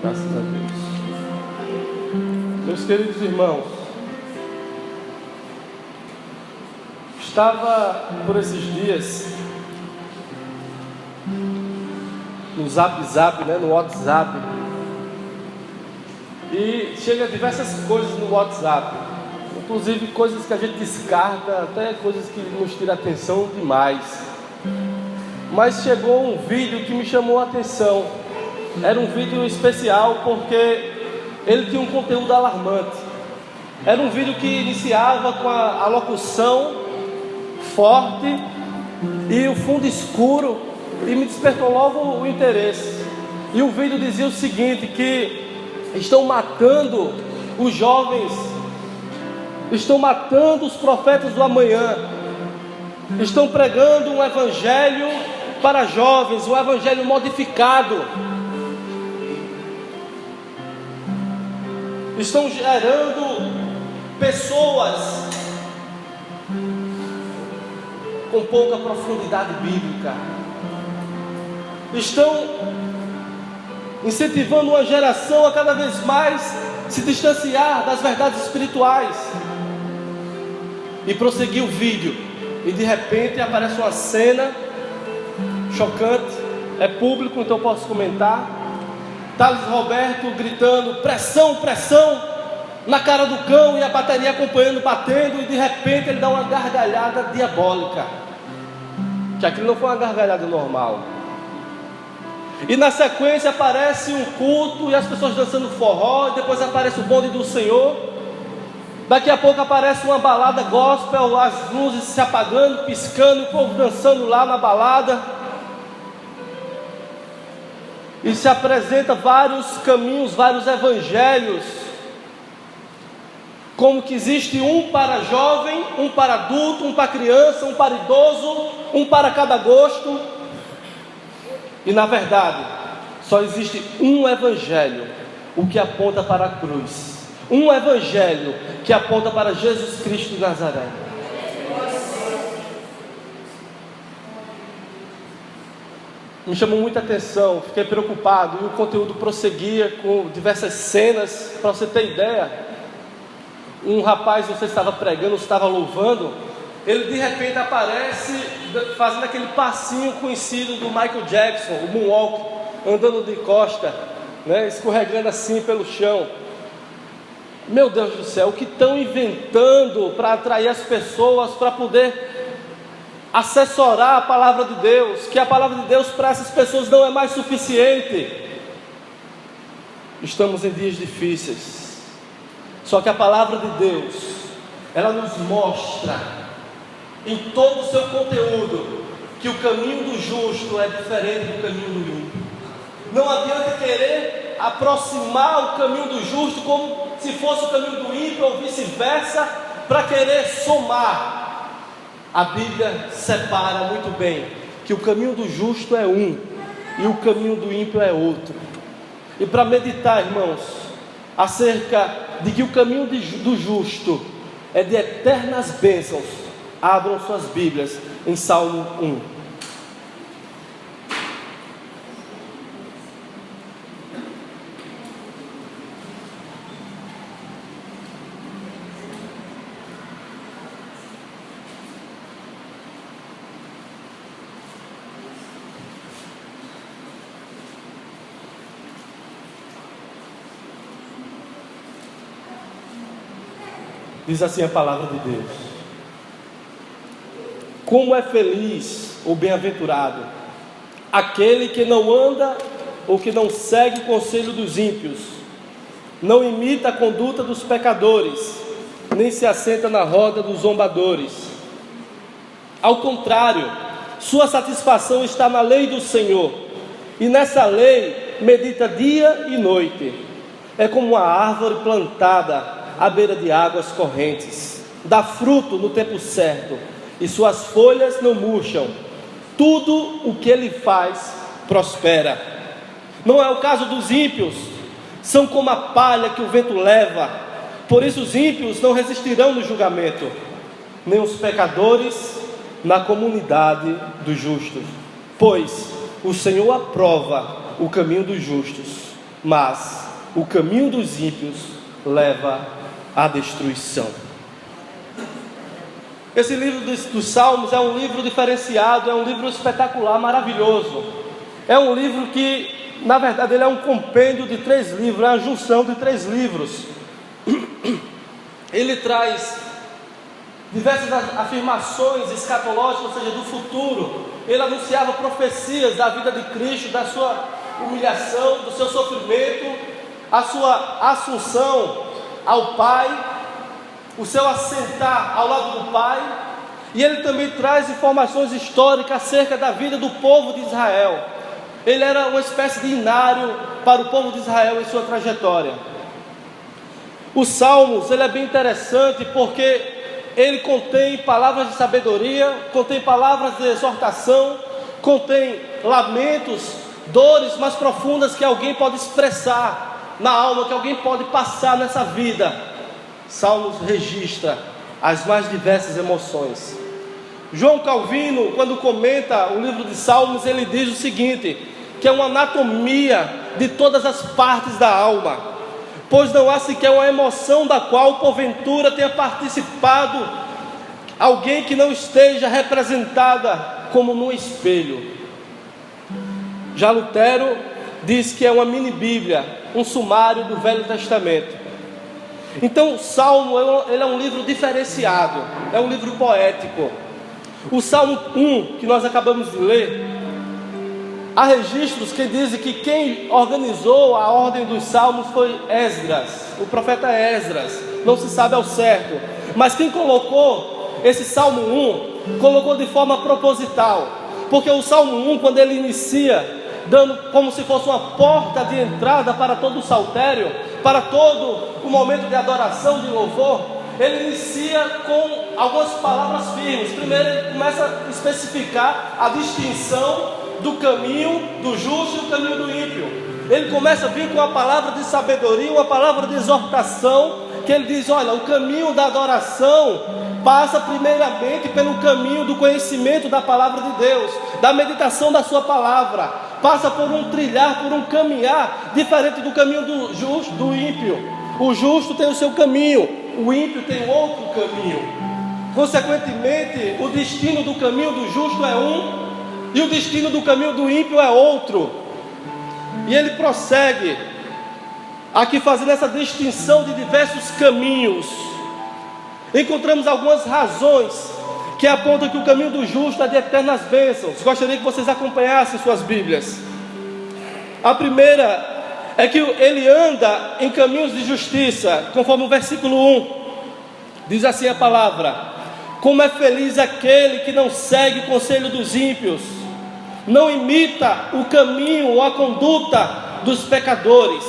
Graças a Deus. Meus queridos irmãos, estava por esses dias no Zap, né, no WhatsApp, e chega diversas coisas no WhatsApp, inclusive coisas que a gente descarta, até coisas que nos tiram atenção demais. Mas chegou um vídeo que me chamou a atenção. Era um vídeo especial porque ele tinha um conteúdo alarmante. Era um vídeo que iniciava com a locução forte e o fundo escuro, e me despertou logo o interesse. E o vídeo dizia o seguinte: que estão matando os jovens, estão matando os profetas do amanhã, estão pregando um evangelho para jovens, um evangelho modificado, estão gerando pessoas com pouca profundidade bíblica, estão incentivando uma geração a cada vez mais se distanciar das verdades espirituais. E prosseguiu o vídeo, e de repente aparece uma cena chocante, é público, então posso comentar. Thales Roberto gritando: pressão, pressão, na cara do cão, e a bateria acompanhando, batendo, e de repente ele dá uma gargalhada diabólica, que aquilo não foi uma gargalhada normal. E na sequência aparece um culto e as pessoas dançando forró, e depois aparece o bonde do Senhor. Daqui a pouco aparece uma balada gospel, as luzes se apagando, piscando, o povo dançando lá na balada. E se apresenta vários caminhos, vários evangelhos, como que existe um para jovem, um para adulto, um para criança, um para idoso, um para cada gosto. E na verdade, só existe um evangelho, o que aponta para a cruz. Um evangelho que aponta para Jesus Cristo de Nazaré. Me chamou muita atenção, fiquei preocupado, e o conteúdo prosseguia com diversas cenas. Para você ter ideia, um rapaz, você estava pregando, estava louvando, ele de repente aparece fazendo aquele passinho conhecido do Michael Jackson, o moonwalk, andando de costa, né, escorregando assim pelo chão. Meu Deus do céu, o que estão inventando para atrair as pessoas, para poder assessorar a palavra de Deus, que a palavra de Deus para essas pessoas não é mais suficiente. Estamos em dias difíceis, só que a palavra de Deus, ela nos mostra em todo o seu conteúdo que o caminho do justo é diferente do caminho do ímpio. Não adianta querer aproximar o caminho do justo como se fosse o caminho do ímpio, ou vice-versa, para querer somar. A Bíblia separa muito bem que o caminho do justo é um e o caminho do ímpio é outro. E para meditar, irmãos, acerca de que o caminho do justo é de eternas bênçãos, abram suas Bíblias em Salmo 1. Diz assim a palavra de Deus: como é feliz ou bem-aventurado aquele que não anda ou que não segue o conselho dos ímpios, não imita a conduta dos pecadores, nem se assenta na roda dos zombadores. Ao contrário, sua satisfação está na lei do Senhor, e nessa lei medita dia e noite. É como uma árvore plantada à beira de águas correntes, dá fruto no tempo certo, e suas folhas não murcham. Tudo o que ele faz prospera. Não é o caso dos ímpios, são como a palha que o vento leva. Por isso os ímpios não resistirão no julgamento, nem os pecadores na comunidade dos justos. Pois o Senhor aprova o caminho dos justos, mas o caminho dos ímpios leva à destruição. Esse livro dos Salmos é um livro diferenciado, é um livro espetacular, maravilhoso. É um livro que, na verdade, ele é um compêndio de 3 livros, é uma junção de 3 livros. Ele traz diversas afirmações escatológicas, ou seja, do futuro. Ele anunciava profecias da vida de Cristo, da sua humilhação, do seu sofrimento, a sua assunção ao Pai, o seu assentar ao lado do Pai. E ele também traz informações históricas acerca da vida do povo de Israel. Ele era uma espécie de inário para o povo de Israel em sua trajetória. Os Salmos, ele é bem interessante porque ele contém palavras de sabedoria, contém palavras de exortação, contém lamentos, dores mais profundas que alguém pode expressar na alma, que alguém pode passar nessa vida. Salmos registra as mais diversas emoções. João Calvino, quando comenta o livro de Salmos, ele diz o seguinte, que é uma anatomia de todas as partes da alma, pois não há sequer uma emoção da qual porventura tenha participado alguém que não esteja representada como num espelho. Já Lutero diz que é uma mini Bíblia, um sumário do Velho Testamento. Então o Salmo ele é um livro diferenciado, é um livro poético. O Salmo 1, que nós acabamos de ler, há registros que dizem que quem organizou a ordem dos salmos foi Esdras, o profeta Esdras. Não se sabe ao certo, mas quem colocou esse Salmo 1, colocou de forma proposital, porque o Salmo 1, quando ele inicia, dando como se fosse uma porta de entrada para todo o saltério, para todo o momento de adoração, de louvor, ele inicia com algumas palavras firmes. Primeiro ele começa a especificar a distinção do caminho do justo e o caminho do ímpio. Ele começa a vir com uma palavra de sabedoria, uma palavra de exortação, que ele diz, olha, o caminho da adoração passa primeiramente pelo caminho do conhecimento da palavra de Deus, da meditação da sua palavra, passa por um trilhar, por um caminhar diferente do caminho do justo, do ímpio. O justo tem o seu caminho, o ímpio tem outro caminho. Consequentemente, o destino do caminho do justo é um, e o destino do caminho do ímpio é outro. E ele prossegue aqui fazendo essa distinção de diversos caminhos. Encontramos algumas razões que apontam que o caminho do justo é de eternas bênçãos. Gostaria que vocês acompanhassem suas Bíblias. A primeira é que ele anda em caminhos de justiça, conforme o versículo 1. Diz assim a palavra: como é feliz aquele que não segue o conselho dos ímpios, não imita o caminho ou a conduta dos pecadores,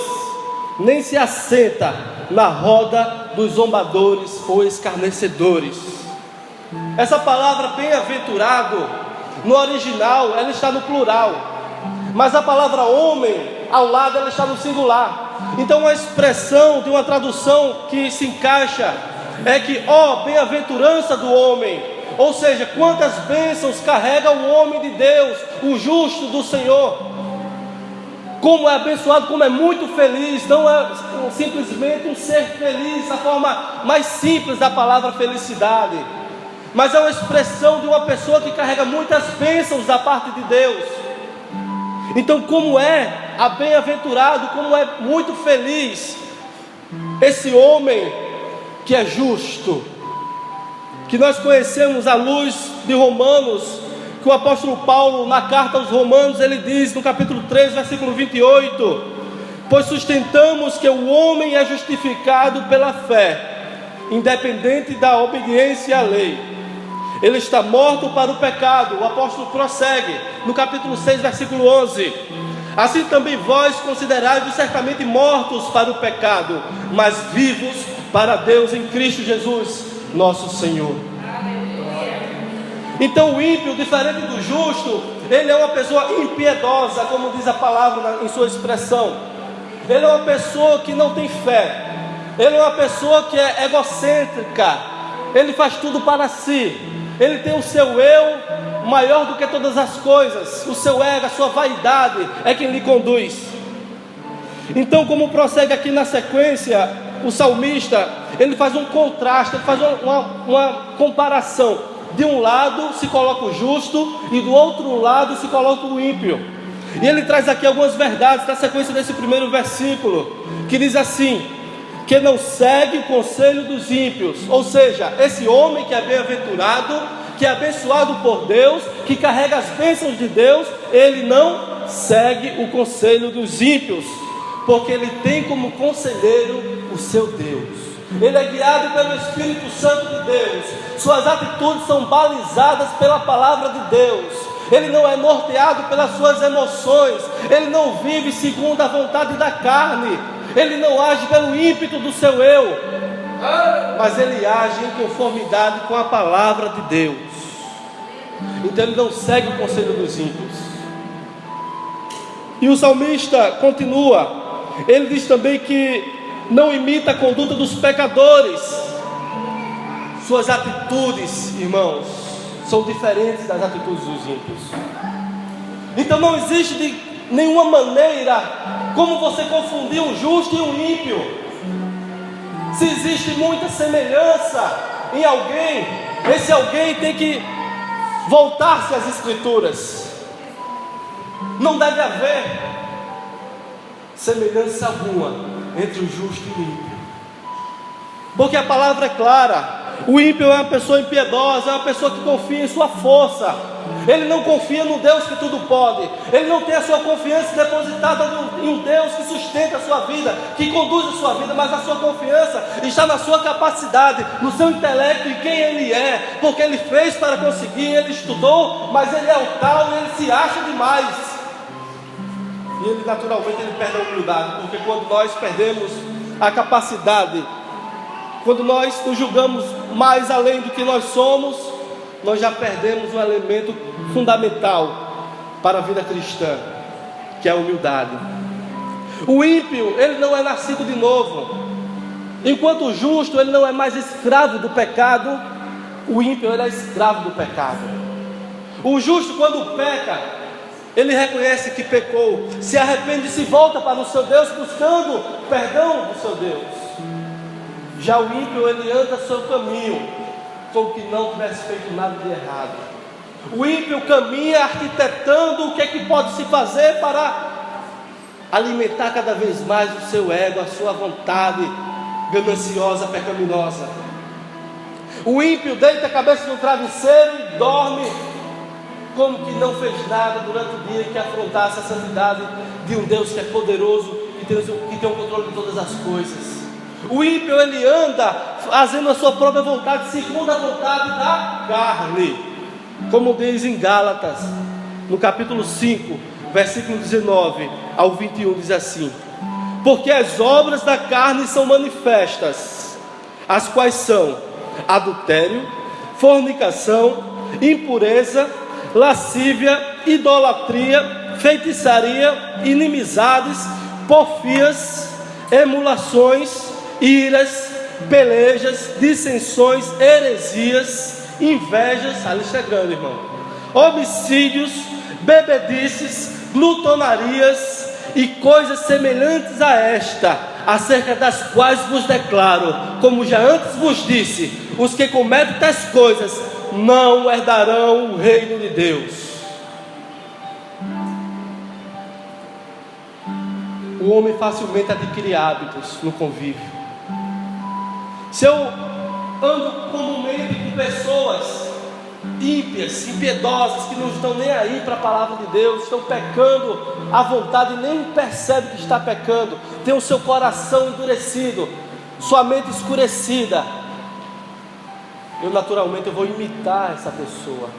nem se assenta na roda dos zombadores ou escarnecedores. Essa palavra bem-aventurado, no original, ela está no plural, mas a palavra homem, ao lado, ela está no singular. Então uma expressão de uma tradução que se encaixa é que, ó, bem-aventurança do homem, ou seja, quantas bênçãos carrega o homem de Deus, o justo do Senhor. Como é abençoado, como é muito feliz. Não é simplesmente um ser feliz, a forma mais simples da palavra felicidade, mas é uma expressão de uma pessoa que carrega muitas bênçãos da parte de Deus. Então, como é bem-aventurado, como é muito feliz esse homem que é justo, que nós conhecemos à luz de Romanos, que o apóstolo Paulo, na carta aos Romanos, ele diz no capítulo 3, versículo 28, pois sustentamos que o homem é justificado pela fé, independente da obediência à lei. Ele está morto para o pecado. O apóstolo prossegue no capítulo 6, versículo 11: assim também vós considerai-vos certamente mortos para o pecado, mas vivos para Deus em Cristo Jesus, nosso Senhor. Então o ímpio, diferente do justo, ele é uma pessoa impiedosa, como diz a palavra em sua expressão. Ele é uma pessoa que não tem fé, ele é uma pessoa que é egocêntrica, ele faz tudo para si, ele tem o seu eu maior do que todas as coisas, o seu ego, a sua vaidade é quem lhe conduz. Então, como prossegue aqui na sequência, o salmista, ele faz um contraste, ele faz uma comparação. De um lado se coloca o justo e do outro lado se coloca o ímpio. E ele traz aqui algumas verdades na sequência desse primeiro versículo, que diz assim: que não segue o conselho dos ímpios. Ou seja, esse homem que é bem-aventurado, que é abençoado por Deus, que carrega as bênçãos de Deus, ele não segue o conselho dos ímpios, porque ele tem como conselheiro o seu Deus. Ele é guiado pelo Espírito Santo de Deus. Suas atitudes são balizadas pela palavra de Deus. Ele não é norteado pelas suas emoções. Ele não vive segundo a vontade da carne. Ele não age pelo ímpeto do seu eu, mas ele age em conformidade com a palavra de Deus. Então ele não segue o conselho dos ímpios. E o salmista continua. Ele diz também que não imita a conduta dos pecadores. Suas atitudes, irmãos, são diferentes das atitudes dos ímpios. Então não existe de nenhuma maneira como você confundir um justo e um ímpio. Se existe muita semelhança em alguém, esse alguém tem que voltar-se às Escrituras. Não deve haver semelhança alguma entre o justo e o ímpio, porque a palavra é clara. O ímpio é uma pessoa impiedosa, é uma pessoa que confia em sua força. Ele não confia no Deus que tudo pode. Ele não tem a sua confiança depositada em um Deus que sustenta a sua vida, que conduz a sua vida, mas a sua confiança está na sua capacidade, no seu intelecto, em quem ele é, porque ele fez para conseguir, ele estudou, mas ele é o tal e ele se acha demais. E ele naturalmente perde a humildade, porque quando nós perdemos a capacidade, quando nós nos julgamos mais além do que nós somos, nós já perdemos um elemento fundamental para a vida cristã, que é a humildade. O ímpio, ele não é nascido de novo. Enquanto o justo, ele não é mais escravo do pecado, o ímpio, ele é escravo do pecado. O justo, quando peca, ele reconhece que pecou, se arrepende e se volta para o seu Deus, buscando perdão do seu Deus. Já o ímpio, ele anda seu caminho, como que não tivesse feito nada de errado. O ímpio caminha arquitetando o que é que pode se fazer para alimentar cada vez mais o seu ego, a sua vontade gananciosa, pecaminosa. O ímpio deita a cabeça no travesseiro e dorme como que não fez nada durante o dia que afrontasse a santidade de um Deus que é poderoso, que tem o controle de todas as coisas. O ímpio, ele anda fazendo a sua própria vontade, segundo a vontade da carne, como diz em Gálatas, no capítulo 5, versículo 19 ao 21, diz assim: porque as obras da carne são manifestas, as quais são adultério, fornicação, impureza, lascívia, idolatria, feitiçaria, inimizades, porfias, emulações, iras, pelejas, dissensões, heresias, invejas, a lista é grande, irmão, homicídios, bebedices, glutonarias e coisas semelhantes a esta, acerca das quais vos declaro, como já antes vos disse, os que cometem tais coisas não herdarão o reino de Deus. O homem facilmente adquire hábitos no convívio. Se eu ando comumente com pessoas ímpias, impiedosas, que não estão nem aí para a palavra de Deus, estão pecando à vontade e nem percebe que está pecando, tem o seu coração endurecido, sua mente escurecida, eu naturalmente vou imitar essa pessoa.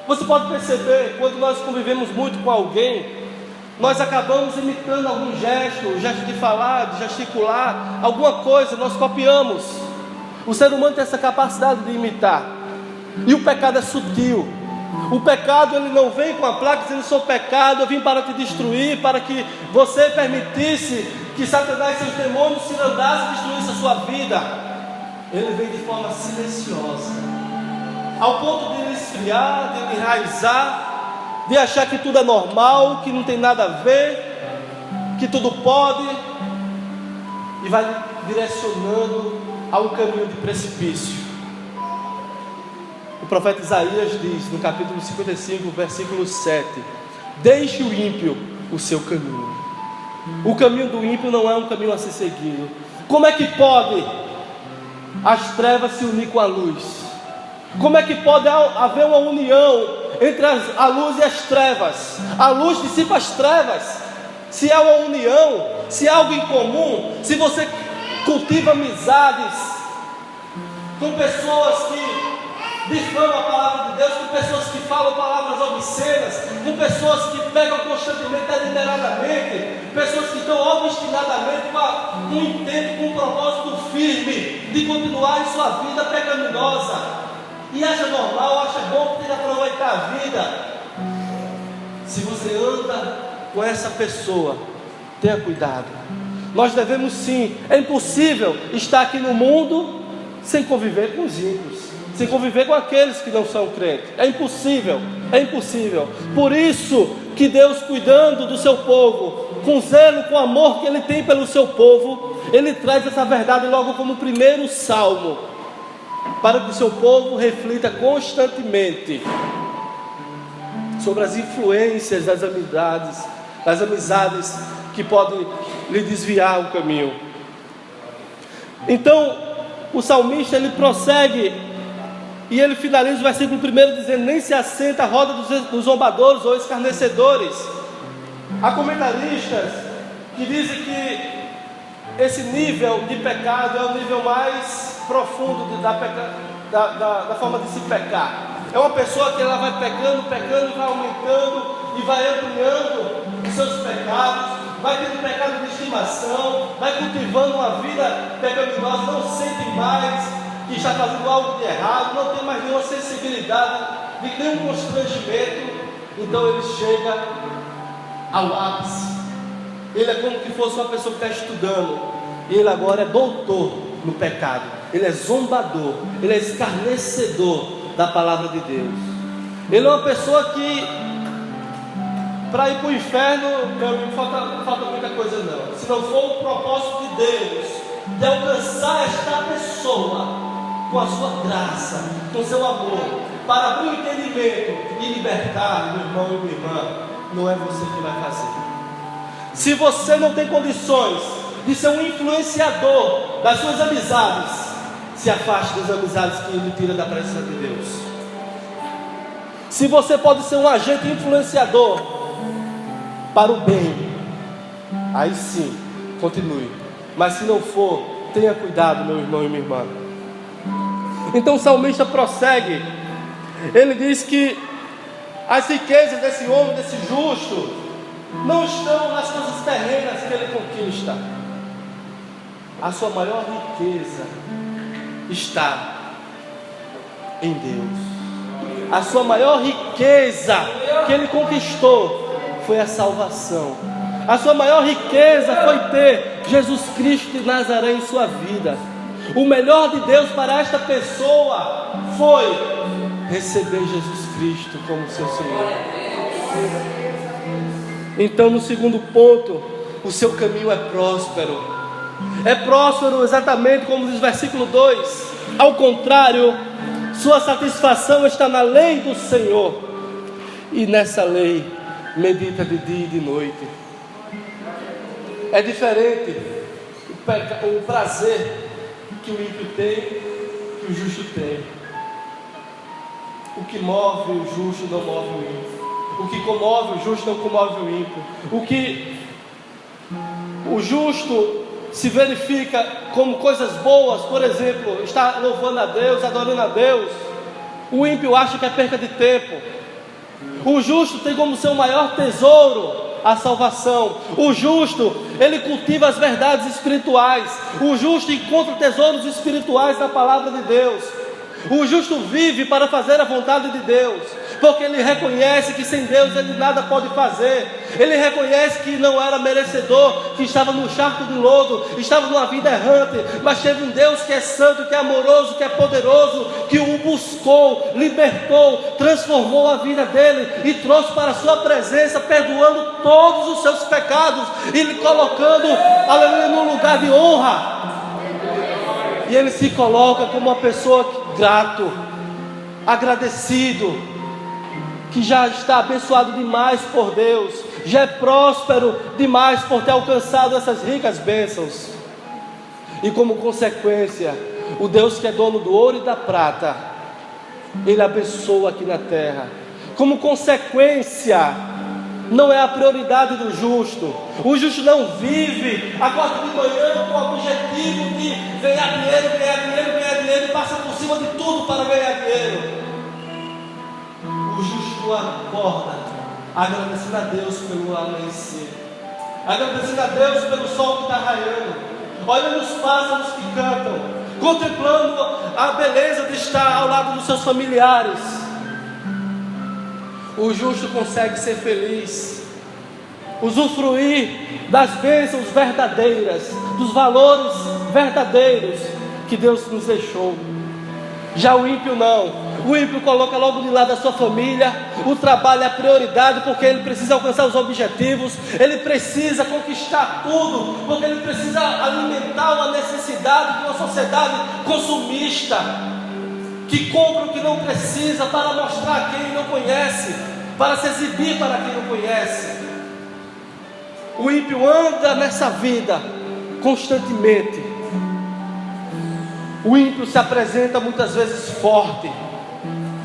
Você pode perceber, quando nós convivemos muito com alguém, nós acabamos imitando algum gesto, gesto de falar, de gesticular, alguma coisa, nós copiamos. O ser humano tem essa capacidade de imitar. E o pecado é sutil. O pecado, ele não vem com a placa dizendo: sou pecado, eu vim para te destruir, para que você permitisse que Satanás e seus demônios se andassem e destruíssem a sua vida. Ele vem de forma silenciosa, ao ponto de ele esfriar, de ele enraizar, de achar que tudo é normal, que não tem nada a ver, que tudo pode, e vai direcionando a um caminho de precipício. O profeta Isaías diz no capítulo 55, versículo 7: deixe o ímpio o seu caminho. O caminho do ímpio não é um caminho a ser seguido. Como é que pode as trevas se unir com a luz? Como é que pode haver uma união entre a luz e as trevas? A luz dissipa as trevas. Se há uma união, se há algo em comum, se você cultiva amizades com pessoas que difamam a palavra de Deus, com pessoas que falam palavras obscenas, com pessoas que pegam constantemente, deliberadamente, pessoas que estão obstinadamente com um intento, com um propósito firme de continuar em sua vida pecaminosa, e acha normal, acha bom, tem que aproveitar a vida. Se você anda com essa pessoa, tenha cuidado. Nós devemos sim, é impossível estar aqui no mundo sem conviver com os ímpios, sem conviver com aqueles que não são crentes. É impossível, é impossível. Por isso que Deus, cuidando do seu povo, com zelo, com amor que Ele tem pelo seu povo, Ele traz essa verdade logo como primeiro salmo, para que o seu povo reflita constantemente sobre as influências das amizades que podem lhe desviar o caminho. Então, o salmista ele prossegue e ele finaliza o versículo 1 dizendo: nem se assenta à roda dos zombadores ou escarnecedores. Há comentaristas que dizem que esse nível de pecado é o nível mais profundo da forma de se pecar. É uma pessoa que ela vai pecando, vai aumentando e vai ampliando os seus pecados, vai tendo pecado de estimação, vai cultivando uma vida pecaminosa, não sente mais que está fazendo algo de errado, não tem mais nenhuma sensibilidade, nenhum constrangimento. Então ele chega ao ápice. Ele é como que fosse uma pessoa que está estudando, e ele agora é doutor no pecado, ele é zombador, ele é escarnecedor da palavra de Deus. Ele é uma pessoa que, para ir para o inferno, meu amigo, falta muita coisa não. Se não for o propósito de Deus de alcançar esta pessoa com a sua graça, com o seu amor, para abrir o entendimento e libertar meu irmão e minha irmã, não é você que vai fazer. Se você não tem condições de ser um influenciador das suas amizades, se afaste das amizades que lhe tira da presença de Deus. Se você pode ser um agente influenciador para o bem, aí sim, continue. Mas se não for, tenha cuidado, meu irmão e minha irmã. Então o salmista prossegue. Ele diz que as riquezas desse homem, desse justo, não estão nas coisas terrenas que ele conquista. A sua maior riqueza está em Deus. A sua maior riqueza que ele conquistou foi a salvação. A sua maior riqueza foi ter Jesus Cristo de Nazaré em sua vida. O melhor de Deus para esta pessoa foi receber Jesus Cristo como seu Senhor. Então, no segundo ponto, o seu caminho é próspero. É próspero exatamente como diz o versículo 2. Ao contrário, sua satisfação está na lei do Senhor, e nessa lei medita de dia e de noite. É diferente o prazer que o ímpio tem, que o justo tem. O que move o justo não move o ímpio. O que comove o justo não comove o ímpio. O que o justo se verifica como coisas boas, por exemplo, está louvando a Deus, adorando a Deus, o ímpio acha que é perca de tempo. O justo tem como seu maior tesouro a salvação. O justo, ele cultiva as verdades espirituais. O justo encontra tesouros espirituais na palavra de Deus. O justo vive para fazer a vontade de Deus. porque ele reconhece que sem Deus ele nada pode fazer. Ele reconhece que não era merecedor, que estava num charco de lodo, estava numa vida errante, mas teve um Deus que é santo, que é amoroso, que é poderoso, que o buscou, libertou, transformou a vida dele e trouxe para a sua presença, perdoando todos os seus pecados e lhe colocando, aleluia, num lugar de honra. E ele se coloca como uma pessoa grato, agradecido, que já está abençoado demais por Deus, já é próspero demais por ter alcançado essas ricas bênçãos. E como consequência, o Deus que é dono do ouro e da prata, ele abençoa aqui na terra. Como consequência, não é a prioridade do justo. O justo não vive, acorda de manhã com o objetivo de ganhar dinheiro e passa por cima de tudo para ganhar dinheiro. O justo acorda agradecendo a Deus pelo amanhecer, agradecendo a Deus pelo sol que está raiando, olhando os pássaros que cantam, contemplando a beleza de estar ao lado dos seus familiares. O justo consegue ser feliz, usufruir das bênçãos verdadeiras, dos valores verdadeiros que Deus nos deixou. Já o ímpio não. O ímpio coloca logo de lado a sua família, o trabalho é a prioridade, porque ele precisa alcançar os objetivos, ele precisa conquistar tudo, porque ele precisa alimentar uma necessidade de uma sociedade consumista, que compra o que não precisa para mostrar a quem não conhece, para se exibir para quem não conhece. O ímpio anda nessa vida constantemente. O ímpio se apresenta muitas vezes forte,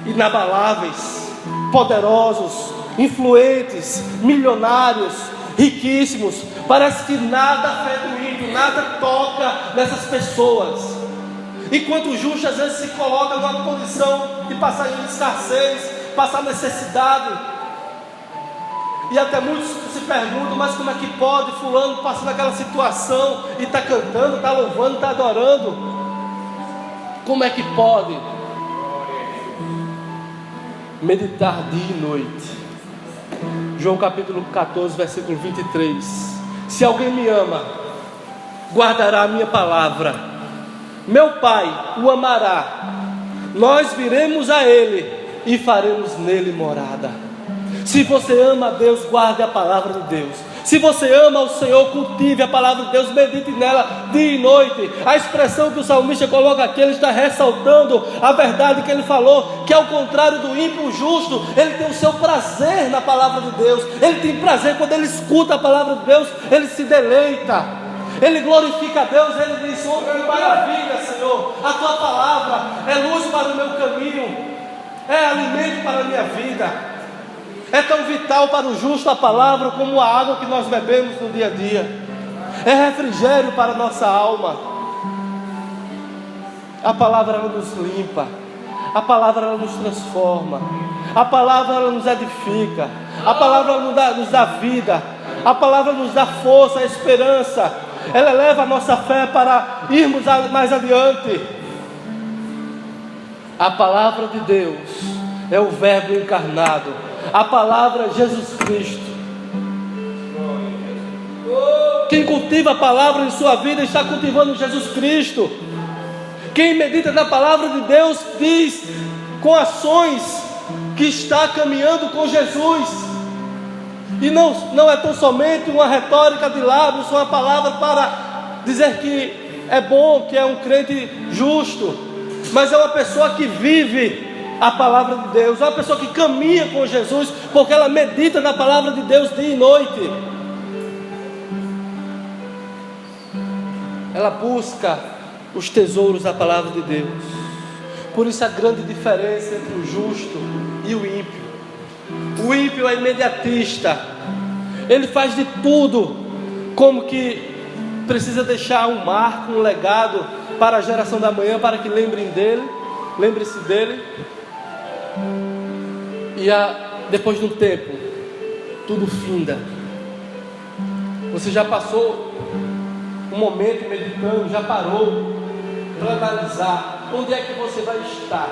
inabaláveis, poderosos, influentes, milionários, riquíssimos. Parece que nada afeta o ímpio, nada toca nessas pessoas. Enquanto o justo às vezes se coloca numa condição de passar em escassez, passar necessidade. E até muitos se perguntam, mas como é que pode fulano passar naquela situação e está cantando, está louvando, está adorando? Como é que pode? Meditar dia e noite. João capítulo 14, versículo 23. Se alguém me ama, guardará a minha palavra. Meu Pai o amará. Nós viremos a Ele e faremos nele morada. Se você ama a Deus, guarde a palavra de Deus. Se você ama o Senhor, cultive a palavra de Deus, medite nela dia e noite. A expressão que o salmista coloca aqui, ele está ressaltando a verdade que ele falou, que ao contrário do ímpio justo, ele tem o seu prazer na palavra de Deus. Ele tem prazer quando ele escuta a palavra de Deus, ele se deleita, ele glorifica a Deus, ele diz: oh, que maravilha, Senhor, a tua palavra é luz para o meu caminho, é alimento para a minha vida. É tão vital para o justo a palavra como a água que nós bebemos no dia a dia. É refrigério para a nossa alma. A palavra ela nos limpa, a palavra ela nos transforma, a palavra ela nos edifica, a palavra ela nos dá vida, a palavra nos dá força, esperança. Ela eleva a nossa fé para irmos mais adiante. A palavra de Deus é o Verbo encarnado. A palavra é Jesus Cristo. Quem cultiva a palavra em sua vida está cultivando Jesus Cristo. Quem medita na palavra de Deus diz com ações que está caminhando com Jesus. E não é tão somente uma retórica de lábios, uma palavra para dizer que é bom, que é um crente justo, mas é uma pessoa que vive a palavra de Deus, é uma pessoa que caminha com Jesus, porque ela medita na palavra de Deus dia e noite. Ela busca os tesouros da palavra de Deus. Por isso a grande diferença entre o justo e o ímpio. O ímpio é imediatista, ele faz de tudo, como que precisa deixar um marco, um legado para a geração da manhã, para que lembre-se dele. E depois de um tempo, tudo finda. Você já passou um momento meditando, já parou para analisar onde é que você vai estar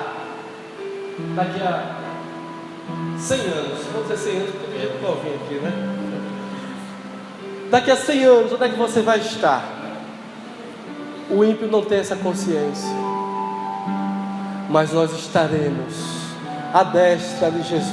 daqui a 100 anos, vou dizer 100 anos porque tem gente novinha aqui, né? Daqui a 100 anos, onde é que você vai estar? O ímpio não tem essa consciência, mas nós estaremos à destra de Jesus,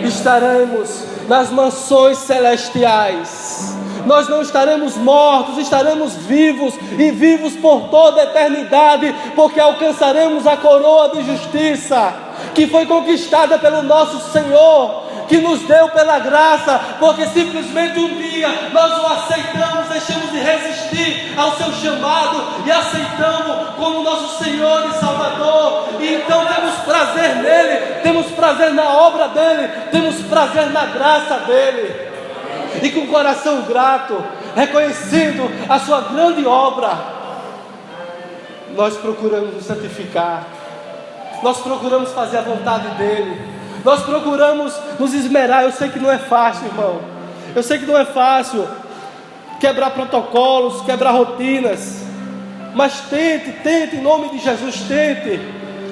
estaremos nas mansões celestiais. Nós não estaremos mortos, estaremos vivos, e vivos por toda a eternidade, porque alcançaremos a coroa de justiça, que foi conquistada pelo nosso Senhor, que nos deu pela graça, porque simplesmente um dia nós o aceitamos, deixamos de resistir ao seu chamado, e aceitamos como nosso Senhor e Salvador, e então temos prazer nele, temos prazer na obra dele, temos prazer na graça dele. E com o coração grato, reconhecendo a sua grande obra, nós procuramos nos santificar, nós procuramos fazer a vontade dele, nós procuramos nos esmerar. Eu sei que não é fácil, irmão, eu sei que não é fácil quebrar protocolos, quebrar rotinas, mas tente em nome de Jesus, tente.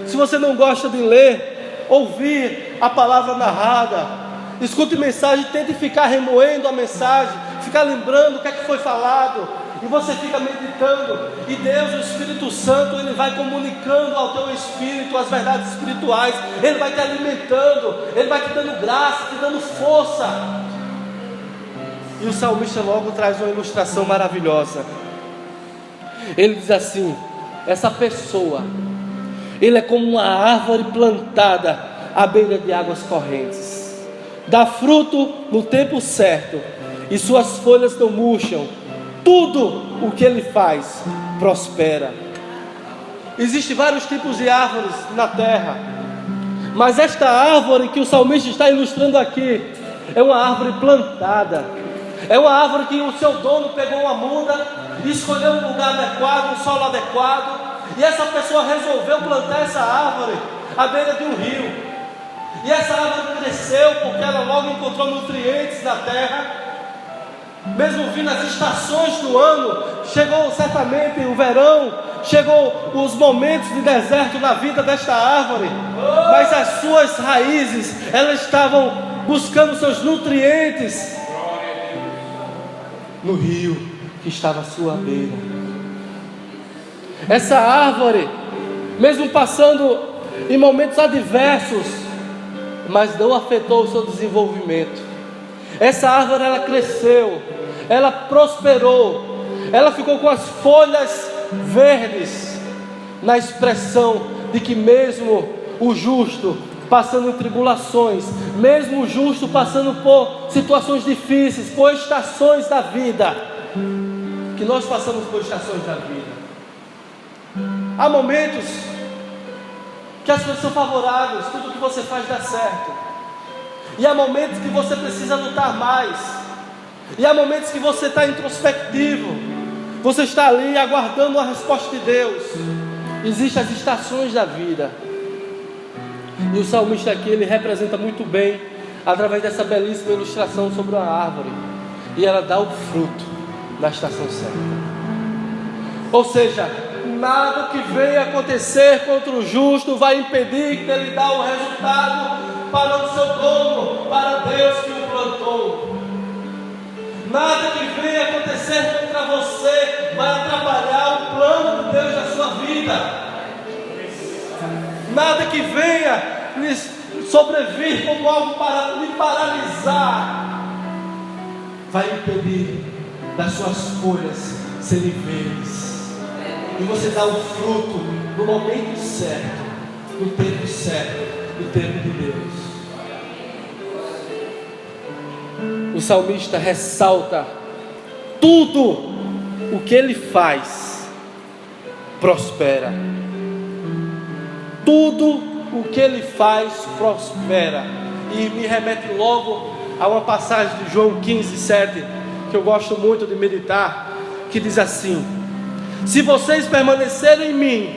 Se você não gosta de ler, ouvir a palavra narrada, escute mensagem, tente ficar remoendo a mensagem, ficar lembrando o que é que foi falado, e você fica meditando, e Deus, o Espírito Santo, Ele vai comunicando ao teu espírito as verdades espirituais, Ele vai te alimentando, Ele vai te dando graça, te dando força. E o salmista logo traz uma ilustração maravilhosa. Ele diz assim: essa pessoa, ele é como uma árvore plantada à beira de águas correntes, dá fruto no tempo certo, e suas folhas não murcham, tudo o que ele faz prospera. Existem vários tipos de árvores na terra, mas esta árvore que o salmista está ilustrando aqui é uma árvore plantada, é uma árvore que o seu dono pegou uma muda, escolheu um lugar adequado, um solo adequado, e essa pessoa resolveu plantar essa árvore à beira de um rio. E essa árvore cresceu porque ela logo encontrou nutrientes na terra. Mesmo vindo as estações do ano, chegou certamente o verão, chegou os momentos de deserto na vida desta árvore, mas as suas raízes, elas estavam buscando seus nutrientes no rio que estava à sua beira. Essa árvore, mesmo passando em momentos adversos, mas não afetou o seu desenvolvimento. Essa árvore, ela cresceu, ela prosperou, ela ficou com as folhas verdes, na expressão de que mesmo o justo passando em tribulações, mesmo o justo passando por situações difíceis, por estações da vida, que nós passamos por estações da vida. Há momentos que as coisas são favoráveis, tudo que você faz dá certo, e há momentos que você precisa lutar mais, e há momentos que você está introspectivo, você está ali aguardando a resposta de Deus. Existem as estações da vida, e o salmista aqui, ele representa muito bem, através dessa belíssima ilustração sobre uma árvore, e ela dá o fruto na estação certa. Ou seja, nada que venha acontecer contra o justo vai impedir que ele dê o resultado para o seu dono, para Deus que o plantou. Nada que venha acontecer contra você vai atrapalhar o plano de Deus na sua vida. Nada que venha lhe sobrevir como algo para lhe paralisar vai impedir das suas folhas serem verdes, e você dá o fruto no momento certo, no tempo certo, no tempo de Deus. O salmista ressalta: tudo o que ele faz prospera. Tudo o que ele faz prospera. E me remete logo a uma passagem de João 15:7, que eu gosto muito de meditar, que diz assim: se vocês permanecerem em mim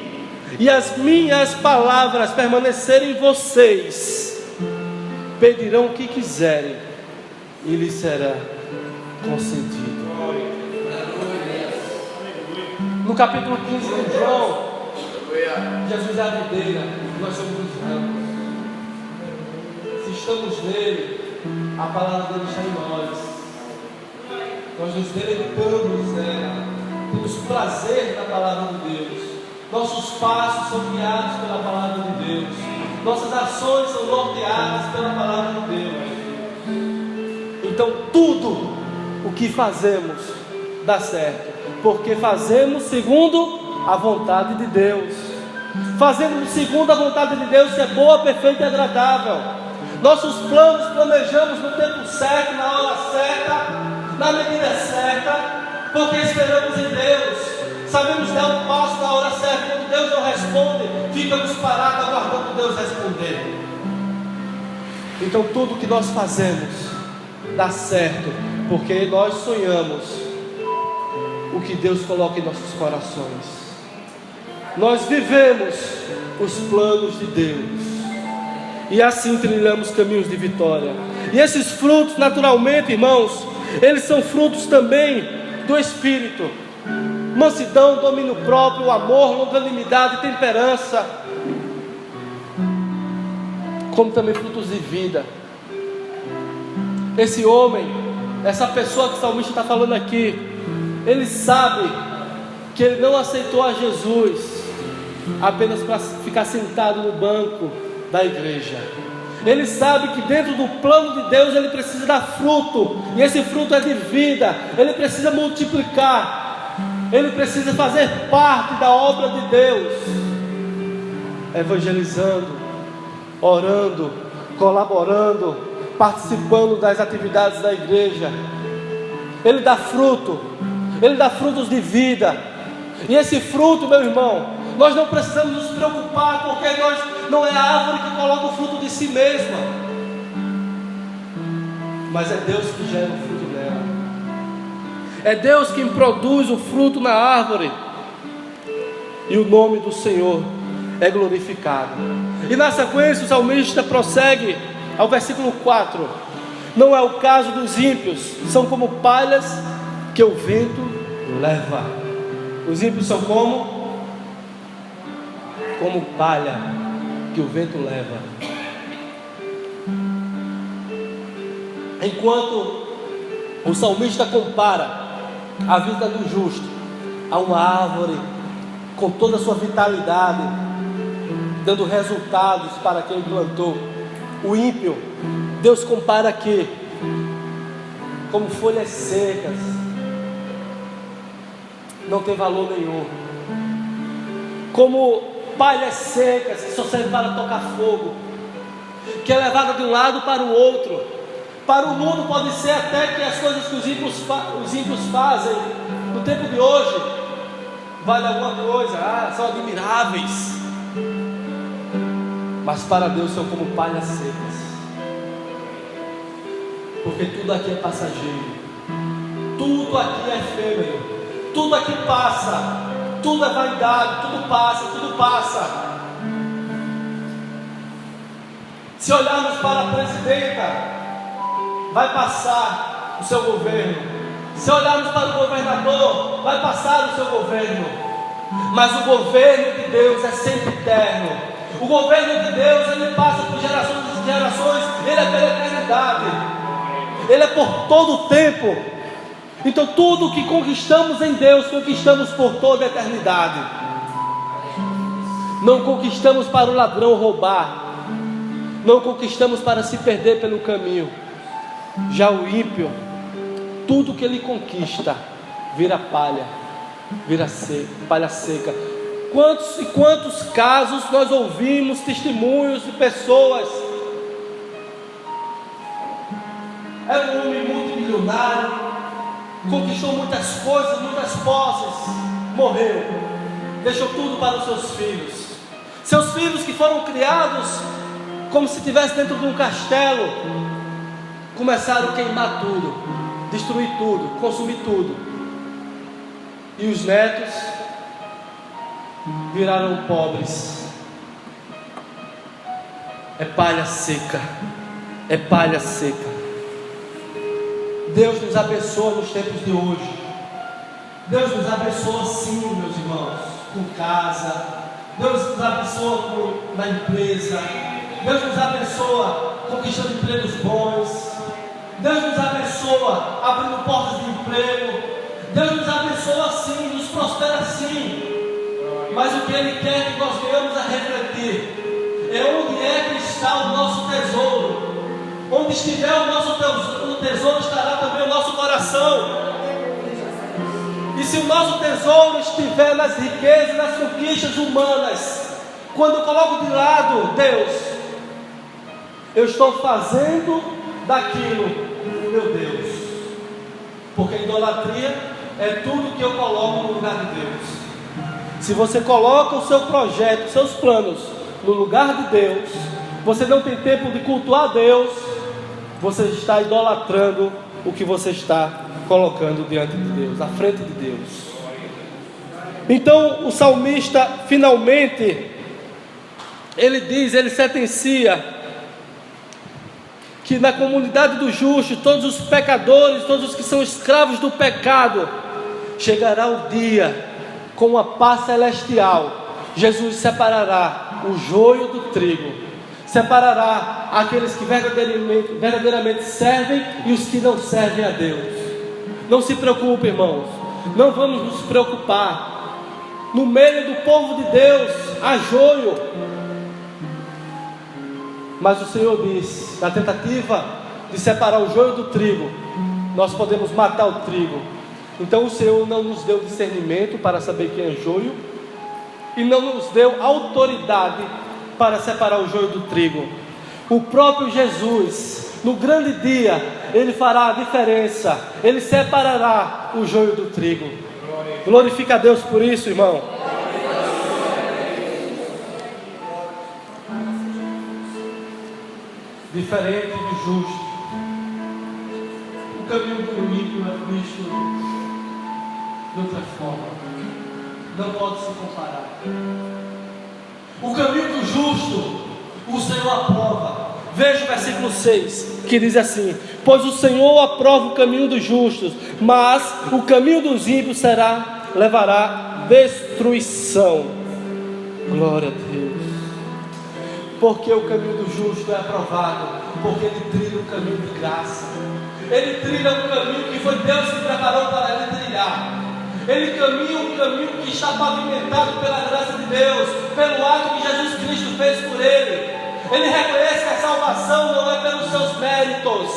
e as minhas palavras permanecerem em vocês, pedirão o que quiserem e lhes será concedido. No capítulo 15 de João, Jesus é a videira, nós somos os ramos. estamos nele, a palavra dele está em nós. Nós nos deleitamos nela, temos prazer na palavra de Deus. Nossos passos são guiados pela palavra de Deus. Nossas ações são norteadas pela palavra de Deus. Então tudo o que fazemos dá certo, porque fazemos segundo a vontade de Deus. Fazemos segundo a vontade de Deus, que é boa, perfeita e agradável. Nossos planos planejamos no tempo certo, na hora certa, na medida certa, porque esperamos em Deus. Sabemos dar um passo na hora certa. Quando Deus não responde, ficamos parados aguardando Deus responder. Então tudo que nós fazemos dá certo, porque nós sonhamos o que Deus coloca em nossos corações. Nós vivemos os planos de Deus, e assim trilhamos caminhos de vitória. E esses frutos, naturalmente, irmãos, eles são frutos também do Espírito: mansidão, domínio próprio, amor, longanimidade, temperança, como também frutos de vida. Esse homem, essa pessoa que o salmista está falando aqui, ele sabe que ele não aceitou a Jesus apenas para ficar sentado no banco da igreja. Ele sabe que dentro do plano de Deus ele precisa dar fruto, e esse fruto é de vida. Ele precisa multiplicar, ele precisa fazer parte da obra de Deus, evangelizando, orando, colaborando, participando das atividades da igreja. Ele dá fruto, ele dá frutos de vida. E esse fruto, meu irmão, nós não precisamos nos preocupar, porque não é a árvore que coloca o fruto de si mesma, mas é Deus que gera o fruto dela. É Deus quem produz o fruto na árvore, e o nome do Senhor é glorificado. E na sequência o salmista prossegue ao versículo 4: não é o caso dos ímpios, são como palhas que o vento leva. Os ímpios são como palha que o vento leva. Enquanto o salmista compara a vida do justo a uma árvore com toda a sua vitalidade, dando resultados para quem plantou, o ímpio, Deus compara aqui como folhas secas, não tem valor nenhum, como palhas secas que só servem para tocar fogo, que é levada de um lado para o outro. Para o mundo pode ser até que as coisas que os ímpios fazem no tempo de hoje vale alguma coisa, são admiráveis, mas para Deus são como palhas secas, porque tudo aqui é passageiro, tudo aqui é efêmero, tudo aqui passa, tudo é vaidade, tudo passa, tudo passa. Se olharmos para a presidenta, vai passar o seu governo. Se olharmos para o governador, vai passar o seu governo. Mas o governo de Deus é sempre eterno. O governo de Deus, ele passa por gerações e gerações, ele é pela eternidade, ele é por todo o tempo. Então tudo que conquistamos em Deus, conquistamos por toda a eternidade. Não conquistamos para o ladrão roubar, não conquistamos para se perder pelo caminho. Já o ímpio, tudo que ele conquista vira palha, palha seca. Quantos e quantos casos nós ouvimos, testemunhos de pessoas. Era um homem multimilionário, conquistou muitas coisas, muitas posses, morreu, deixou tudo para os seus filhos. Seus filhos que foram criados como se estivesse dentro de um castelo, começaram a queimar tudo, destruir tudo, consumir tudo. E os netos viraram pobres. É palha seca, é palha seca. Deus nos abençoa nos tempos de hoje. Deus nos abençoa sim, meus irmãos, com casa. Deus nos abençoa na empresa. Deus nos abençoa conquistando empregos bons. Deus nos abençoa abrindo portas de emprego. Deus nos abençoa sim, nos prospera sim. Mas o que Ele quer que nós venhamos a refletir é onde é que está o nosso tesouro. Onde estiver o nosso tesouro, estará também o nosso coração. E se o nosso tesouro estiver nas riquezas, nas conquistas humanas, quando eu coloco de lado Deus, eu estou fazendo daquilo o meu Deus. Porque a idolatria é tudo que eu coloco no lugar de Deus. Se você coloca o seu projeto, os seus planos no lugar de Deus, você não tem tempo de cultuar Deus, você está idolatrando o que você está colocando diante de Deus, à frente de Deus. Então o salmista finalmente, ele sentencia que na comunidade dos justos, todos os pecadores, todos os que são escravos do pecado, chegará o dia, com uma paz celestial, Jesus separará o joio do trigo, separará aqueles que verdadeiramente servem e os que não servem a Deus. Não se preocupe, irmãos, não vamos nos preocupar. No meio do povo de Deus há joio, mas o Senhor diz, na tentativa de separar o joio do trigo, nós podemos matar o trigo. Então o Senhor não nos deu discernimento para saber quem é joio, e não nos deu autoridade para separar o joio do trigo. O próprio Jesus, no grande dia, Ele fará a diferença, Ele separará o joio do trigo. Glorifica a Deus por isso, irmão. Diferente do justo, o caminho do ímpio é visto de outra forma, não pode se comparar. O caminho do justo, o Senhor aprova. Veja o versículo 6, que diz assim: pois o Senhor aprova o caminho dos justos, mas o caminho dos ímpios levará destruição. Glória a Deus. Porque o caminho do justo é aprovado, porque ele trilha o caminho de graça. Ele trilha um caminho que foi Deus que preparou para ele trilhar. Ele caminha um caminho que está pavimentado pela graça de Deus, pelo ato que Jesus Cristo fez por ele. Ele reconhece que a salvação não é pelos seus méritos,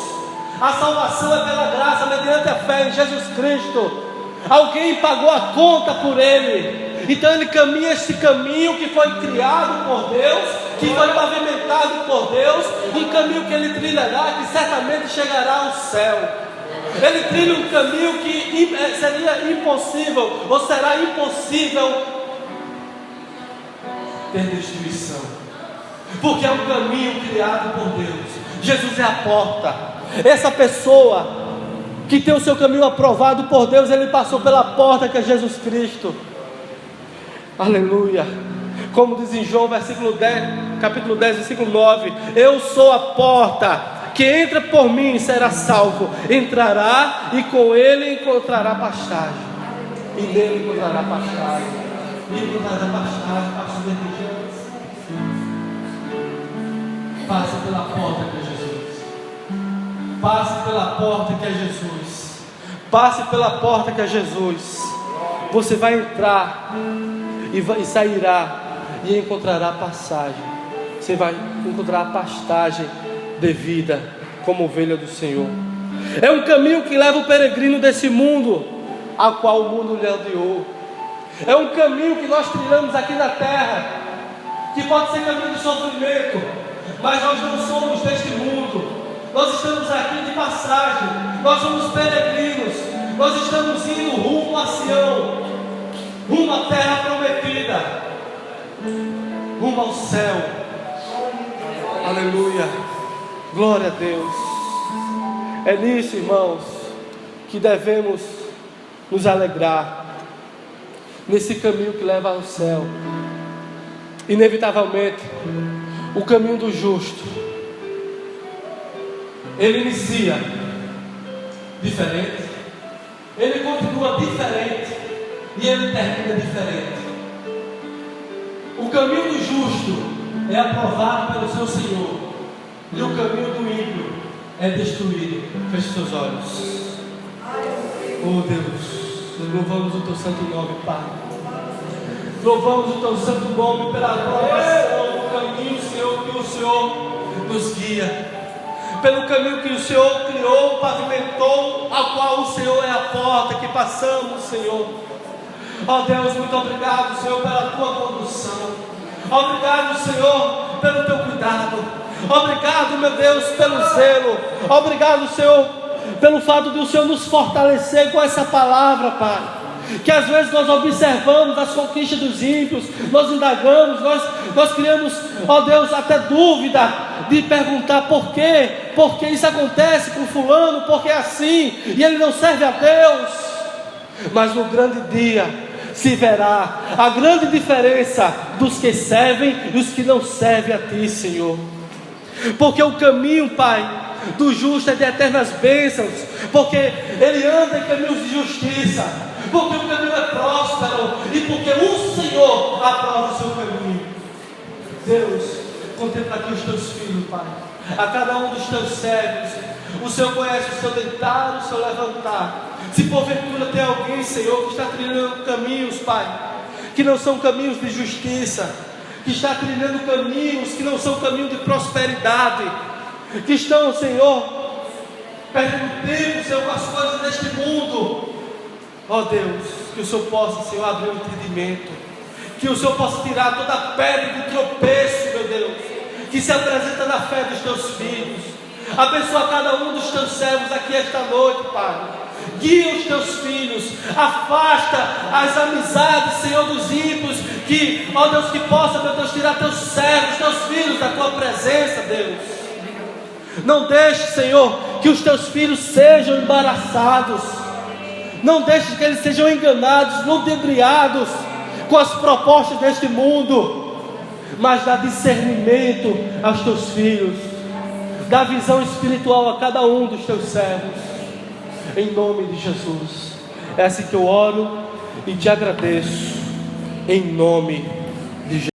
a salvação é pela graça, mediante a fé em Jesus Cristo. Alguém pagou a conta por ele. Então ele caminha esse caminho que foi criado por Deus, que foi pavimentado por Deus, um caminho que ele trilhará, que certamente chegará ao céu. Ele trilha um caminho que seria impossível, ou será impossível ter destruição, porque é um caminho criado por Deus. Jesus é a porta. Essa pessoa que tem o seu caminho aprovado por Deus, ele passou pela porta que é Jesus Cristo. Aleluia. Como diz em João capítulo 10, versículo 9: eu sou a porta, que entra por mim será salvo, entrará e com ele encontrará pastagem, e nele encontrará pastagem, passo verdejantes. Passe pela porta que é Jesus, passe pela porta que é Jesus, passe pela porta que é Jesus. Você vai entrar e sairá e encontrará passagem. Você vai encontrar a pastagem devida como ovelha do Senhor. É um caminho que leva o peregrino desse mundo, a qual o mundo lhe odiou. É um caminho que nós trilhamos aqui na terra, que pode ser caminho de sofrimento, mas nós não somos deste mundo. Nós estamos aqui de passagem, nós somos peregrinos, nós estamos indo rumo a Sião, rumo à terra prometida, rumo ao céu. Aleluia, glória a Deus. É nisso, irmãos, que devemos nos alegrar, nesse caminho que leva ao céu. Inevitavelmente, o caminho do justo, ele inicia diferente, ele continua diferente e ele termina diferente. O caminho do justo é aprovado pelo seu Senhor, e o caminho do ímpio é destruído. Feche seus olhos. Oh Deus, louvamos o teu santo nome, Pai. Louvamos o teu santo nome pela aprovação do caminho, Senhor, que o Senhor nos guia, pelo caminho que o Senhor criou, pavimentou, ao qual o Senhor é a porta que passamos, Senhor. Ó Deus, muito obrigado, Senhor, pela tua condução. Obrigado, Senhor, pelo teu cuidado. Obrigado, meu Deus, pelo zelo. Obrigado, Senhor, pelo fato de o Senhor nos fortalecer com essa palavra, Pai. Que às vezes nós observamos as conquistas dos ímpios, nós indagamos, nós criamos, ó Deus, até dúvida de perguntar por que isso acontece com fulano, porque é assim, e ele não serve a Deus. Mas no grande dia se verá a grande diferença dos que servem e os que não servem a Ti, Senhor. Porque o caminho, Pai, do justo é de eternas bênçãos, porque ele anda em caminhos de justiça, porque o caminho é próspero e porque o Senhor aprova o seu caminho. Deus, contempla aqui os teus filhos, Pai, a cada um dos teus servos. O Senhor conhece o seu deitar, o seu levantar. Se porventura tem alguém, Senhor, que está trilhando caminhos, Pai, que não são caminhos de justiça, que está trilhando caminhos que não são caminhos de prosperidade, que estão, Senhor, perdendo tempo, Senhor, com as coisas deste mundo. Ó Deus, que o Senhor possa, Senhor, abrir o entendimento, que o Senhor possa tirar toda a pedra de tropeço, meu Deus, que se apresenta na fé dos teus filhos. Abençoa cada um dos teus servos aqui esta noite, Pai. Guia os teus filhos, afasta as amizades, Senhor, dos ímpios, que, ó Deus, que possa, meu Deus, tirar teus servos, teus filhos da tua presença, Deus. Não deixe, Senhor, que os teus filhos sejam embaraçados. Não deixe que eles sejam enganados, ludibriados com as propostas deste mundo, mas dá discernimento aos teus filhos, dá visão espiritual a cada um dos teus servos, em nome de Jesus. É assim que eu oro e te agradeço, em nome de Jesus.